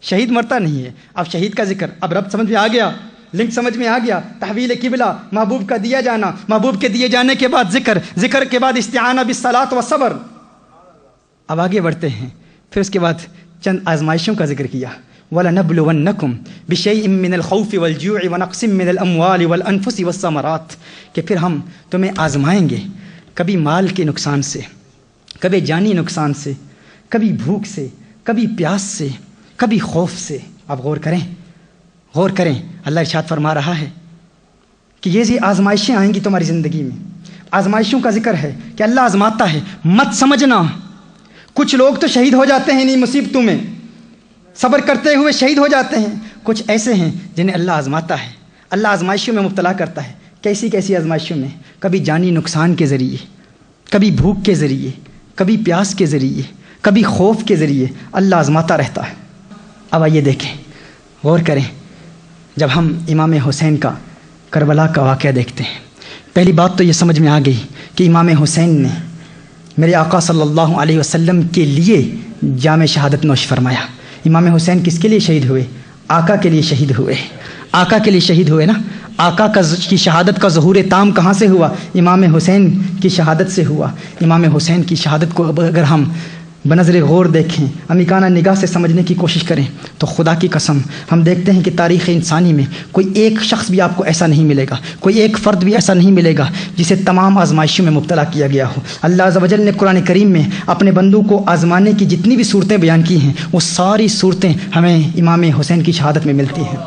شہید مرتا نہیں ہے۔ اب شہید کا ذکر، اب رب سمجھ میں آ گیا، لنک سمجھ میں آ گیا، تحویل قبلہ، محبوب کا دیا جانا، محبوب کے دیے جانے کے بعد ذکر کے بعد استعانہ بالصلاۃ والصبر۔ اب آگے بڑھتے ہیں، پھر اس کے بعد چند آزمائشوں کا ذکر کیا، وَلَنَبْلُوَنَّكُمْ بِشَيْءٍ مِّنَ الْخَوْفِ وَالْجُوعِ وَنَقْصٍ مِّنَ الْأَمْوَالِ وَالْأَنفُسِ وَالثَّمَرَاتِ، کہ پھر ہم تمہیں آزمائیں گے، کبھی مال کے نقصان سے، کبھی جانی نقصان سے، کبھی بھوک سے، کبھی پیاس سے، کبھی خوف سے۔ آپ غور کریں، اللہ ارشاد فرما رہا ہے کہ یہ آزمائشیں آئیں گی تمہاری زندگی میں۔ آزمائشوں کا ذکر ہے کہ اللہ آزماتا ہے، مت سمجھنا کچھ لوگ تو شہید ہو جاتے ہیں انہیں مصیبتوں میں، صبر کرتے ہوئے شہید ہو جاتے ہیں، کچھ ایسے ہیں جنہیں اللہ آزماتا ہے، اللہ آزمائشوں میں مبتلا کرتا ہے۔ کیسی آزمائشوں میں؟ کبھی جانی نقصان کے ذریعے، کبھی بھوک کے ذریعے، کبھی پیاس کے ذریعے، کبھی خوف کے ذریعے اللہ آزماتا رہتا ہے۔ اب آئیے دیکھیں، غور کریں، جب ہم امام حسین کا کربلا کا واقعہ دیکھتے ہیں، پہلی بات تو یہ سمجھ میں آ گئی کہ امام حسین نے میرے آقا صلی اللہ علیہ وسلم کے لیے جام شہادت نوش فرمایا۔ امام حسین کس کے لیے شہید ہوئے؟ آقا کے لیے شہید ہوئے، آقا کے لیے شہید ہوئے نا۔ آقا کی شہادت کا ظہور تام کہاں سے ہوا؟ امام حسین کی شہادت سے ہوا۔ امام حسین کی شہادت کو اگر ہم بنظر غور دیکھیں، عمیقانہ نگاہ سے سمجھنے کی کوشش کریں تو خدا کی قسم ہم دیکھتے ہیں کہ تاریخ انسانی میں کوئی ایک شخص بھی آپ کو ایسا نہیں ملے گا، کوئی ایک فرد بھی ایسا نہیں ملے گا جسے تمام آزمائشوں میں مبتلا کیا گیا ہو۔ اللہ عز و جل نے قرآن کریم میں اپنے بندوں کو آزمانے کی جتنی بھی صورتیں بیان کی ہیں وہ ساری صورتیں ہمیں امام حسین کی شہادت میں ملتی ہیں۔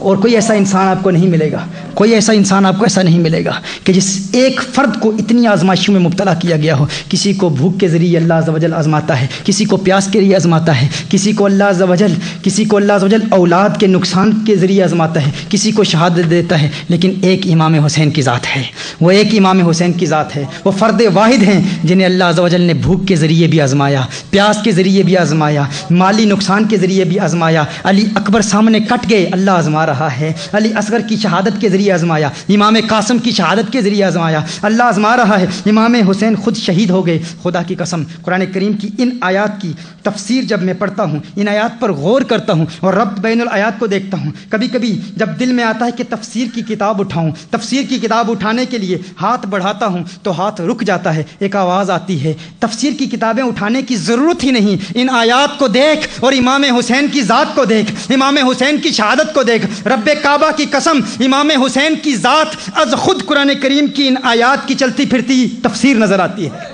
اور کوئی ایسا انسان آپ کو نہیں ملے گا، کوئی ایسا انسان آپ کو ایسا نہیں ملے گا کہ جس ایک فرد کو اتنی آزمائشوں میں مبتلا کیا گیا ہو۔ کسی کو بھوک کے ذریعے اللہ عز و جل آزماتا ہے، کسی کو پیاس کے ذریعے آزماتا ہے، کسی کو اللہ عز و جل اولاد کے نقصان کے ذریعے آزماتا ہے، کسی کو شہادت دیتا ہے، لیکن ایک امام حسین کی ذات ہے، وہ ایک امام حسین کی ذات ہے، وہ فرد واحد ہیں جنہیں اللہ عز و جل نے بھوک کے ذریعے بھی آزمایا، پیاس کے ذریعے بھی آزمایا، مالی نقصان کے ذریعے بھی آزمایا۔ علی اکبر سامنے کٹ گئے، اللہ آزما رہا ہے، علی اصغر کی شہادت کے ذریعے آزمایا، امام قاسم کی شہادت کے ذریعے آزمایا، اللہ آزما رہا ہے، امام حسین خود شہید ہو گئے۔ خدا کی قسم قرآن کریم کی ان آیات کی تفسیر جب میں پڑھتا ہوں، ان آیات پر غور کرتا ہوں اور ربط بین الآیات کو دیکھتا ہوں، کبھی کبھی جب دل میں آتا ہے کہ تفسیر کی کتاب اٹھاؤں، تفسیر کی کتاب اٹھانے کے لیے ہاتھ بڑھاتا ہوں تو ہاتھ رک جاتا ہے، ایک آواز آتی ہے تفسیر کی کتابیں اٹھانے کی ضرورت ہی نہیں، ان آیات کو دیکھ اور امام حسین کی ذات کو دیکھ، امام حسین کی شہادت کو دیکھ۔ رب کعبہ کی قسم امام حسین کی ذات از خود قرآن کریم کی ان آیات کی چلتی پھرتی تفسیر نظر آتی ہے۔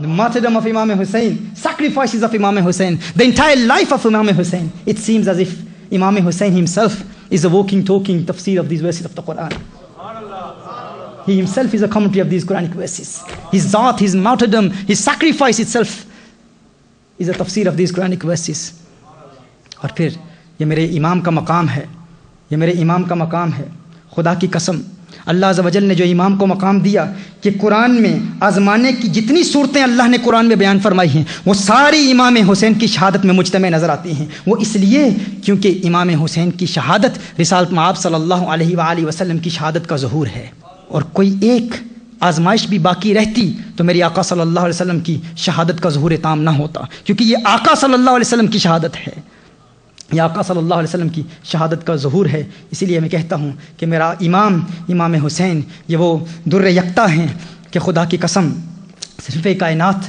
The martyrdom of Imam Hussein, sacrifices of Imam Hussein, the entire life of Imam Hussein, it seems as if Imam Hussein himself is a walking, talking tafsir of these verses of the Quran. He himself is a commentary of these Quranic verses. His zat, his martyrdom, his sacrifice itself is a tafsir of these Quranic verses. اور پھر یہ میرے امام کا مقام ہے، یہ میرے امام کا مقام ہے۔ خدا کی قسم اللہ عز و جل نے جو امام کو مقام دیا کہ قرآن میں آزمانے کی جتنی صورتیں اللہ نے قرآن میں بیان فرمائی ہیں وہ ساری امام حسین کی شہادت میں مجتمع نظر آتی ہیں۔ وہ اس لیے کیونکہ امام حسین کی شہادت رسالت مآب صلی اللہ علیہ وآلہ وسلم کی شہادت کا ظہور ہے، اور کوئی ایک آزمائش بھی باقی رہتی تو میری آقا صلی اللہ علیہ وسلم کی شہادت کا ظہور تام نہ ہوتا، کیونکہ یہ آقا صلی اللہ علیہ وسلم کی شہادت ہے، یہ آقا صلی اللہ علیہ وسلم کی شہادت کا ظہور ہے۔ اسی لیے میں کہتا ہوں کہ میرا امام حسین یہ وہ در یکتا ہیں کہ خدا کی قسم صرف کائنات،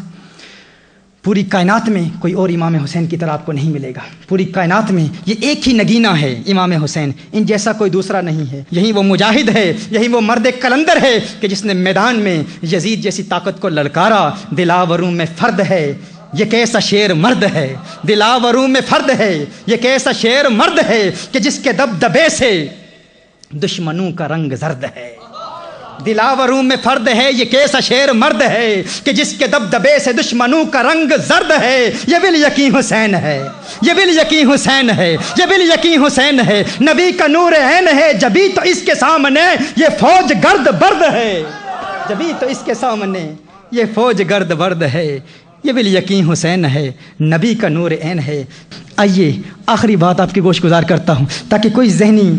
پوری کائنات میں کوئی اور امام حسین کی طرح آپ کو نہیں ملے گا۔ پوری کائنات میں یہ ایک ہی نگینہ ہے امام حسین، ان جیسا کوئی دوسرا نہیں ہے۔ یہی وہ مجاہد ہے، یہی وہ مرد کلندر ہے کہ جس نے میدان میں یزید جیسی طاقت کو للکارا۔ دلاوروں میں فرد ہے یہ کیسا شیر مرد ہے، دلاوروں میں فرد ہے یہ کیسا شیر مرد ہے کہ جس کے دبدبے سے دشمنوں کا رنگ زرد ہے۔ دلاوروں میں فرد ہے یہ کیسا شیر مرد ہے کہ جس کے دبدبے سے دشمنوں کا رنگ زرد ہے۔ یہ بالیقین حسین ہے، یہ بالیقین حسین ہے، یہ بالیقین حسین ہے، نبی کا نور عین ہے، جبھی تو اس کے سامنے یہ فوج گرد برد ہے، جبھی تو اس کے سامنے یہ فوج گرد برد ہے۔ یہ بالیقین حسین ہے، نبی کا نور عین ہے۔ آئیے آخری بات آپ کی گوش گزار کرتا ہوں تاکہ کوئی ذہنی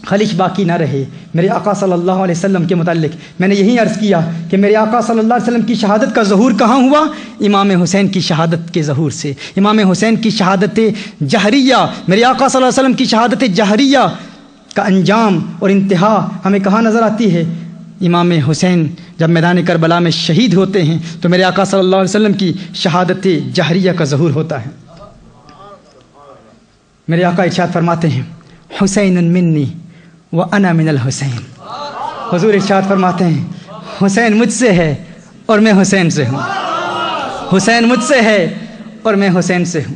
خلش باقی نہ رہے میرے آقا صلی اللہ علیہ وسلم کے متعلق۔ میں نے یہی عرض کیا کہ میرے آقا صلی اللہ علیہ وسلم کی شہادت کا ظہور کہاں ہوا؟ امام حسین کی شہادت کے ظہور سے۔ امام حسین کی شہادت جہریہ، میرے آقا صلی اللہ علیہ وسلم کی شہادت جہریہ کا انجام اور انتہا ہمیں کہاں نظر آتی ہے؟ امام حسین جب میدان کربلا میں شہید ہوتے ہیں تو میرے آقا صلی اللہ علیہ وسلم کی شہادت جہریہ کا ظہور ہوتا ہے۔ میرے آقا ارشاد فرماتے ہیں حسین منی وانا من الحسین۔ حضور ارشاد فرماتے ہیں حسین مجھ سے ہے اور میں حسین سے ہوں، حسین مجھ سے ہے اور میں حسین سے ہوں۔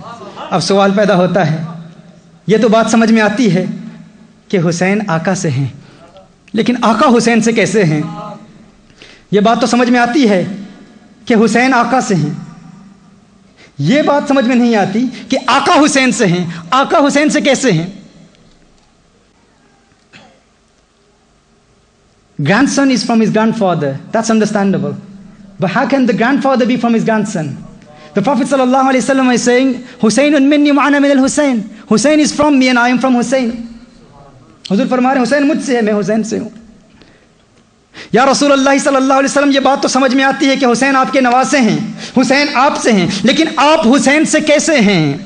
اب سوال پیدا ہوتا ہے، یہ تو بات سمجھ میں آتی ہے کہ حسین آقا سے ہیں، لیکن آقا حسین سے کیسے ہیں؟ یہ بات تو سمجھ میں آتی ہے کہ حسین آقا سے ہیں، یہ بات سمجھ میں نہیں آتی کہ آقا حسین سے ہیں، آقا حسین سے کیسے ہیں؟ Grandson is from his grandfather, that's understandable. But how can the grandfather be from his grandson? The Prophet sallallahu alaihi wasallam is saying, Husaynun minni wa ana min al-Husayn. Hussein is from me and I am from Hussein. حضور فرما رہے ہیں حسین مجھ سے ہے، میں حسین سے ہوں۔ یا رسول اللہ صلی اللہ علیہ وسلم یہ بات تو سمجھ میں آتی ہے کہ حسین آپ کے نواسے ہیں، حسین آپ سے ہیں، لیکن آپ حسین سے کیسے ہیں؟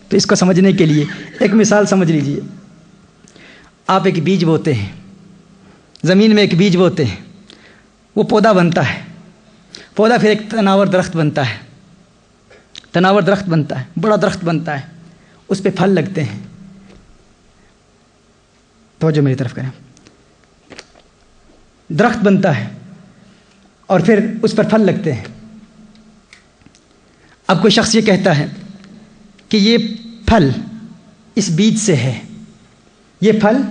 تو اس کو سمجھنے کے لیے ایک مثال سمجھ لیجئے۔ آپ ایک بیج بوتے ہیں، زمین میں ایک بیج بوتے ہیں، وہ پودا بنتا ہے، پودا پھر ایک تناور درخت بنتا ہے، تناور درخت بنتا ہے، بڑا درخت بنتا ہے، اس پہ پھل لگتے ہیں۔ توجہ میری طرف کریں، درخت بنتا ہے اور پھر اس پر پھل لگتے ہیں۔ اب کوئی شخص یہ کہتا ہے کہ یہ پھل اس بیج سے ہے، یہ پھل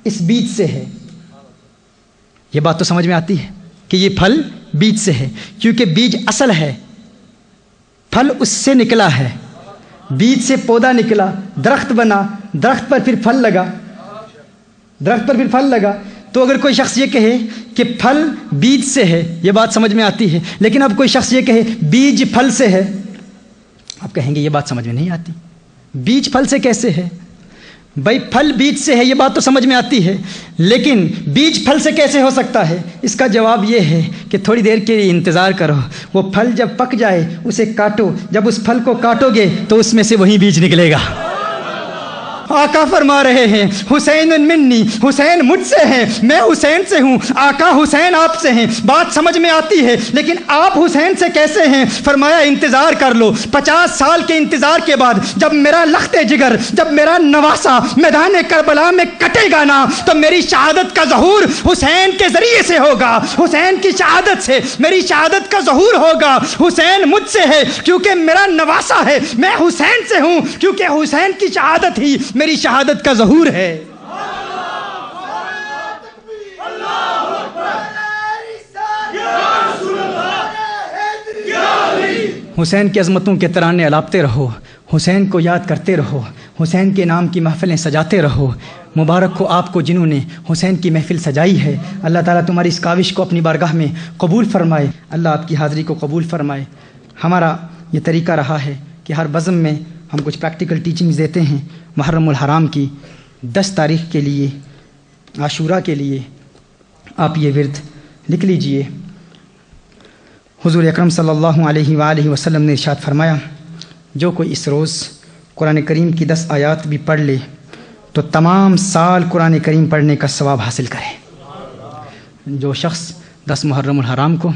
اس بیج سے ہے۔ یہ بات تو سمجھ میں آتی ہے کہ یہ پھل بیج سے ہے، کیونکہ بیج اصل ہے، پھل اس سے نکلا ہے، بیج سے پودا نکلا، درخت بنا، درخت پر پھر پھل لگا، درخت پر پھر پھل لگا۔ تو اگر کوئی شخص یہ کہے کہ پھل بیج سے ہے، یہ بات سمجھ میں آتی ہے، لیکن اب کوئی شخص یہ کہے بیج پھل سے ہے، آپ کہیں گے یہ بات سمجھ میں نہیں آتی، بیج پھل سے کیسے ہے؟ بھائی پھل بیج سے ہے یہ بات تو سمجھ میں آتی ہے، لیکن بیج پھل سے کیسے ہو سکتا ہے؟ اس کا جواب یہ ہے کہ تھوڑی دیر کے لیے انتظار کرو، وہ پھل جب پک جائے اسے کاٹو، جب اس پھل کو کاٹو گے تو اس میں سے وہی بیج نکلے گا۔ آقا فرما رہے ہیں حسین منی، حسین مجھ سے ہیں، میں حسین سے ہوں، آقا حسین آپ سے ہیں۔ بات سمجھ میں آتی ہے، لیکن آپ حسین سے کیسے ہیں؟ فرمایا انتظار کر لو، 50 سال کے انتظار کے بعد جب میرا لخت جگر، جب میرا نواسا میدان کربلا میں کٹے گا نا، تو میری شہادت کا ظہور حسین کے ذریعے سے ہوگا، حسین کی شہادت سے میری شہادت کا ظہور ہوگا۔ حسین مجھ سے ہے کیونکہ میرا نواسا ہے، میں حسین سے ہوں کیونکہ حسین کی شہادت ہی میری شہادت کا ظہور ہے۔ حسین کی عظمتوں کے ترانے الاپتے رہو، حسین کو یاد کرتے رہو، حسین کے نام کی محفلیں سجاتے رہو۔ مبارک ہو آپ کو جنہوں نے حسین کی محفل سجائی ہے۔ اللہ تعالیٰ تمہاری اس کاوش کو اپنی بارگاہ میں قبول فرمائے، اللہ آپ کی حاضری کو قبول فرمائے۔ ہمارا یہ طریقہ رہا ہے کہ ہر بزم میں ہم کچھ پریکٹیکل ٹیچنگز دیتے ہیں۔ محرم الحرام کی 10 تاریخ کے لیے، عاشوراء کے لیے آپ یہ ورد لکھ لیجئے۔ حضور اکرم صلی اللہ علیہ وآلہ وسلم نے ارشاد فرمایا، جو کوئی اس روز قرآن کریم کی 10 آیات بھی پڑھ لے تو تمام سال قرآن کریم پڑھنے کا ثواب حاصل کرے۔ جو شخص 10 محرم الحرام کو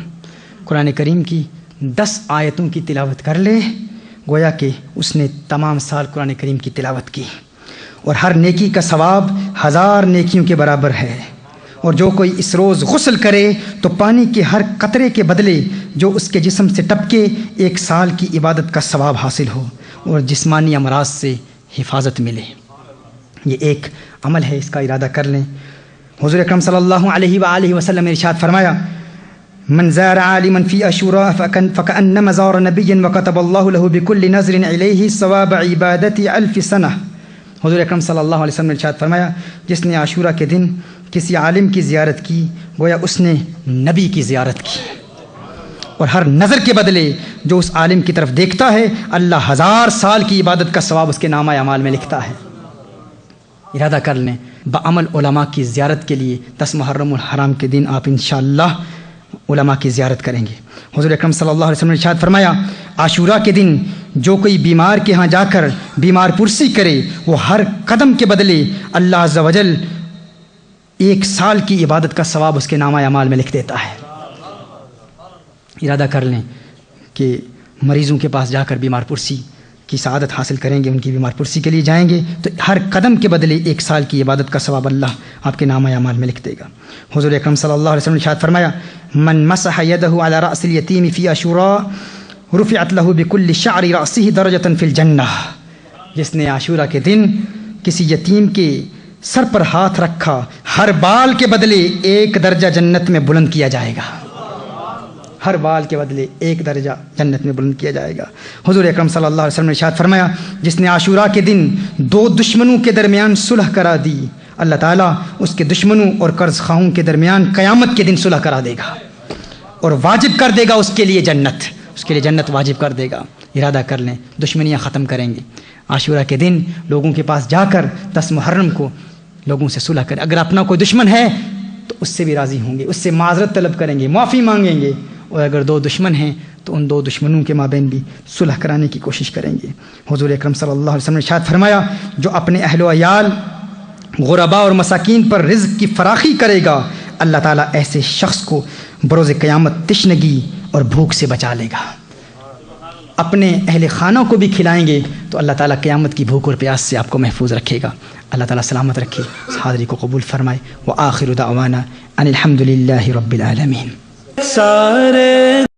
قرآن کریم کی 10 آیتوں کی تلاوت کر لے، گویا کہ اس نے تمام سال قرآن کریم کی تلاوت کی، اور ہر نیکی کا ثواب 1000 نیکیوں کے برابر ہے۔ اور جو کوئی اس روز غسل کرے تو پانی کے ہر قطرے کے بدلے جو اس کے جسم سے ٹپکے 1 سال کی عبادت کا ثواب حاصل ہو، اور جسمانی امراض سے حفاظت ملے۔ یہ ایک عمل ہے، اس کا ارادہ کر لیں۔ حضور اکرم صلی اللہ علیہ وآلہ وسلم نے ارشاد فرمایا، من زار عالما في عاشوراء فكأنما زار نبيا وكتب الله له بكل نذر إليه ثواب عبادة 1000 سنة۔ حضور اکرم صلی اللہ علیہ وسلم نے ارشاد فرمایا، جس نے عاشوراء کے دن کسی عالم کی زیارت کی گویا اس نے نبی کی زیارت کی، اور ہر نظر کے بدلے جو اس عالم کی طرف دیکھتا ہے اللہ 1000 سال کی عبادت کا ثواب اس کے نامہ اعمال میں لکھتا ہے۔ ارادہ کر لیں بعمل علماء کی زیارت کے لیے 10 محرم الحرام کے دن آپ انشاءاللہ علماء کی زیارت کریں گے۔ حضور اکرم صلی اللہ علیہ وسلم نے ارشاد فرمایا، عاشوراء کے دن جو کوئی بیمار کے ہاں جا کر بیمار پرسی کرے وہ ہر قدم کے بدلے اللہ عز و جل 1 سال کی عبادت کا ثواب اس کے نامہ اعمال میں لکھ دیتا ہے۔ ارادہ کر لیں کہ مریضوں کے پاس جا کر بیمار پرسی کی سعادت حاصل کریں گے، ان کی بیمار پرسی کے لیے جائیں گے تو ہر قدم کے بدلے 1 سال کی عبادت کا ثواب اللہ آپ کے نامہ اعمال میں لکھ دے گا۔ حضور اکرم صلی اللہ علیہ وسلم نے ارشاد فرمایا، من مسح یدہ علی رأس الیتیم فی عاشوراء رفعت لہ بکل شعر رأسہ درجۃ فی الجنہ۔ جس نے عاشوراء کے دن کسی یتیم کے سر پر ہاتھ رکھا، ہر بال کے بدلے 1 درجہ جنت میں بلند کیا جائے گا، ہر بال کے بدلے 1 درجہ جنت میں بلند کیا جائے گا۔ حضور اکرم صلی اللہ علیہ وسلم نے ارشاد فرمایا، جس نے عاشوراء کے دن 2 دشمنوں کے درمیان صلح کرا دی، اللہ تعالیٰ اس کے دشمنوں اور قرض خواہوں کے درمیان قیامت کے دن صلح کرا دے گا اور واجب کر دے گا اس کے لیے جنت، اس کے لیے جنت واجب کر دے گا۔ ارادہ کر لیں دشمنیاں ختم کریں گے۔ عاشوراء کے دن لوگوں کے پاس جا کر 10 محرم کو لوگوں سے صلح کریں۔ اگر اپنا کوئی دشمن ہے تو اس سے بھی راضی ہوں گے، اس سے معذرت طلب کریں گے، معافی مانگیں گے، اور اگر 2 دشمن ہیں تو ان 2 دشمنوں کے مابین بھی صلح کرانے کی کوشش کریں گے۔ حضور اکرم صلی اللہ علیہ وسلم نے ارشاد فرمایا، جو اپنے اہل و عیال، غرباء اور مساکین پر رزق کی فراخی کرے گا اللہ تعالیٰ ایسے شخص کو بروز قیامت تشنگی اور بھوک سے بچا لے گا۔ اپنے اہل خانہ کو بھی کھلائیں گے تو اللہ تعالیٰ قیامت کی بھوک اور پیاس سے آپ کو محفوظ رکھے گا۔ اللہ تعالیٰ سلامت رکھے، اس حاضری کو قبول فرمائے۔ وآخر دعوانا ان الحمد للہ رب العالمین۔ سارے